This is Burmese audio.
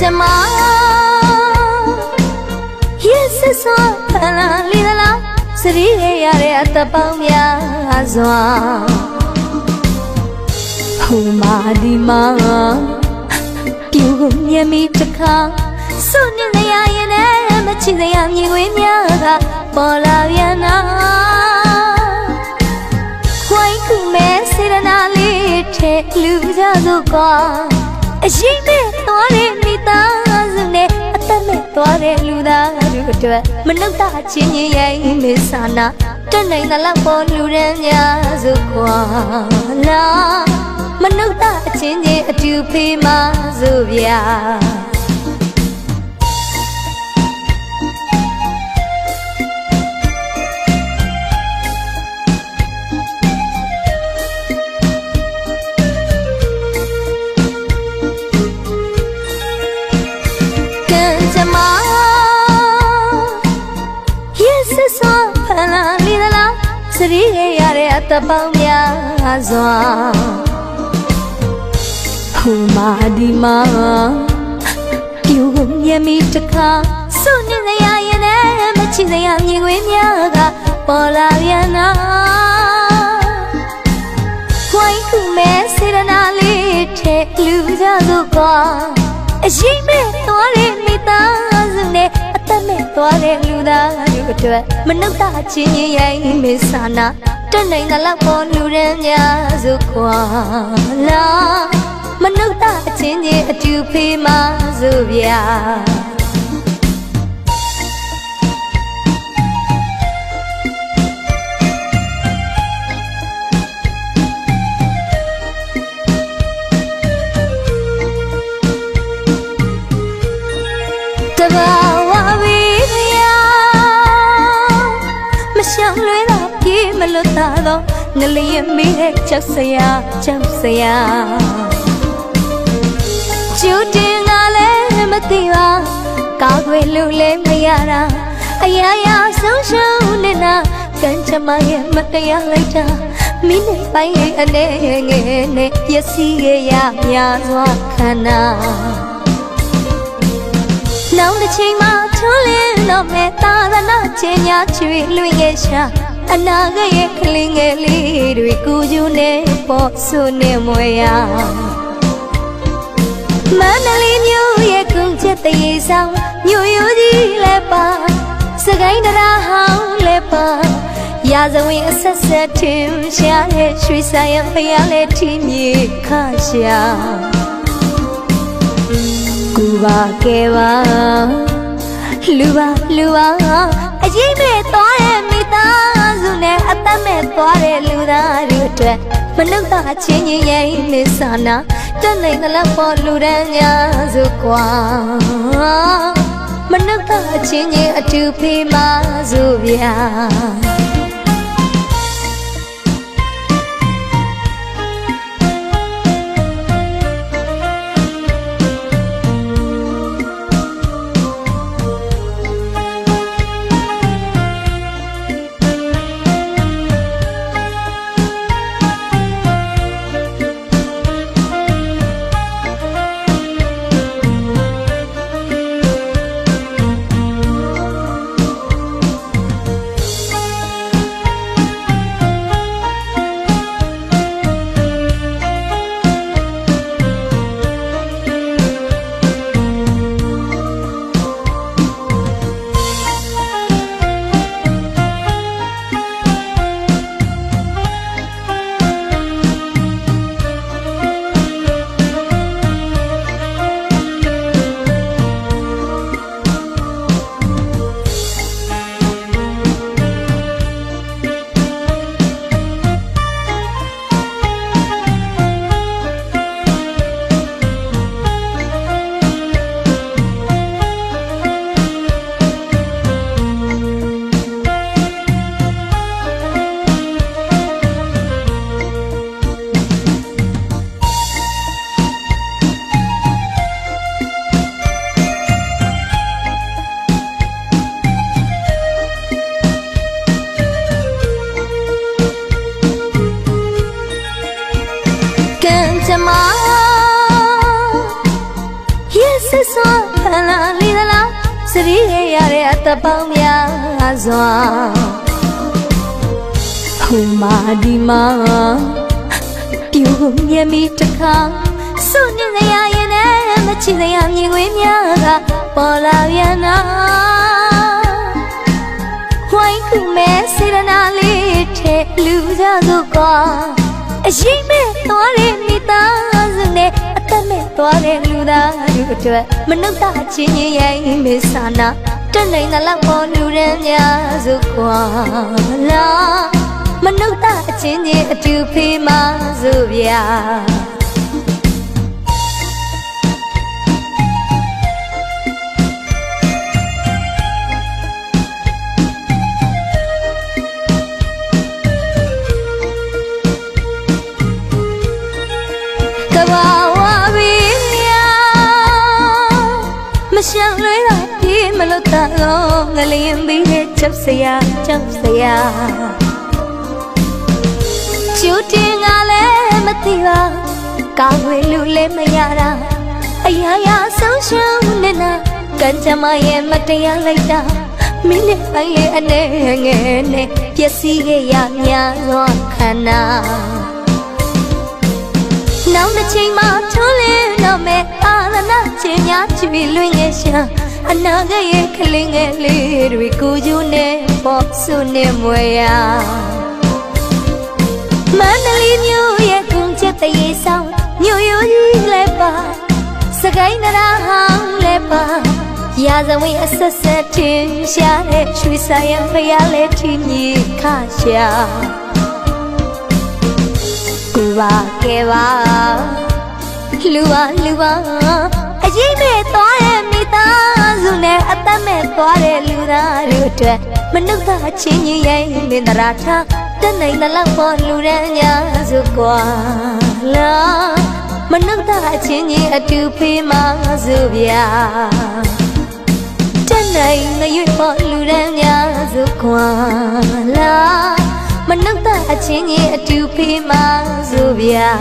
Kanchama Yes so lila Sri yare atapamya azwa Humadima Kyugum yami taka Sunya yane machine yami wimyaga Pola yana Why to mess it and I take lose as a car A sheep tore me tazune Atame tore luda ruta Manuta chini yay misana Tanay na lang po lurenya zukwa La Manuta chini atupi mazubya Sri yare atapamya azwa Humadima Kyugum yami taka Sunya yane machine yami wimyaga Pola yana Why to mess it and I take lose as a car A sheep tore me tazune Atame tore luda ruta Manuta chini yay misana Tanay na lang po lurenya zukwa La Manuta chini atupi mazubya Malutado, naliyamire chapsaya, chapsaya. Shooting ale matiwa, kagwe lule mayara. Ayaya social nina, kanchama ye mataya laita. Mine paye ane yasiye ya yazwa kana. Now the chima chulin no me tada na chenya chui luyecha. Anaga ye klingeli rikujune posune moya Manali nyu ye kumchete ye sang nyu yuji lepa Sagai nara hao lepa Yazawi asasa tim shale Shui sayang payale tim ye kasha Kuba kewa Luwa Ajime toye mita Atame tore luda ruta Manuta chini yay misana Tanay na lang po lurenya zukwa Manuta chini atupi mazubya စွာခန္ဓာလေးသလားစရီးရတဲ့အသက်ပေါင်းများစွာဟိုမာဒီမာပြူမြမီတခါစွန့်နေရရင်နဲ့မချစ်ရမြင်ခွေးများကပေါ်လာပြန်နာဝိုင်းခုမဲ့စေရနာလေးထဲလူကြစို့ကွာအရင်မဲ့သွားတဲ့မိသားစုနဲ့အသက်မဲ့သွားတဲ့လူသားတို့အတွက်မနှုတ်တာချင်းရဲ့မေဆာနာတက်နိုင်တဲ့လောက်ပေါ်လူရန်များစို့ကွာလာမနှုတ်တာအချင်းချင်းအတူဖေးမစို့ဗျာမရှောင်လွဲတာပြေးမလို့တာတော့ငလျင်ပြီးတဲ့ချက်စရာကြောက်စရာကျူတင်ကလည်းမသိပါကောင်းဝေလူလည်းမရတာအရာရာဆုံးရှုံးနေတာကံကြမ္မာရဲ့မတရားလိုက်တာမိနစ်ပိုင်းလေးအနေငယ်နဲ့ပျက်စီးခဲ့ရများသောခန္ဓာနောက်တစ်ချိန်မှထုံးလင်းတော့မဲ့အာရဏချင်းများချီလွင်ငယ်ရှာအနာဂတ်ရဲ့ကလေးငယ်လေးတွေကိုကျူးနေပေါ်ဆုနေမွေရမန္တလေးမြို့ရဲ့ကုန်းချက်တရေဆောင်မြို့ရိုးကြီးလည်းပါစကိုင်းတရားဟောင်းလည်းပါရာဇဝင်အဆက်ဆက်ထင်ရှားတဲ့ရွှေဆိုင်ရဖျားလည်းထင်းကြီးခရှာကူပါကဲပါလူပါအရေးမဲ့သွားတဲ့မိသားစုနဲ့အသက်မဲ့သွားတဲ့လူသားတို့အတွက်မနှုတ်တာချင်းကြီးရဲ့မင်္ဒရာထားတက်နိုင်တဲ့လောက်ပေါ်လူရန်ညာစုကွာလာမနှုတ်တာချင်းကြီးအတူဖေးမစုဗျာတက်နိုင်တဲ့ရွေးပေါ်လူရန်ညာစုကွာလာမနှုတ်တာချင်းကြီးအတူဖေးမစုဗျာ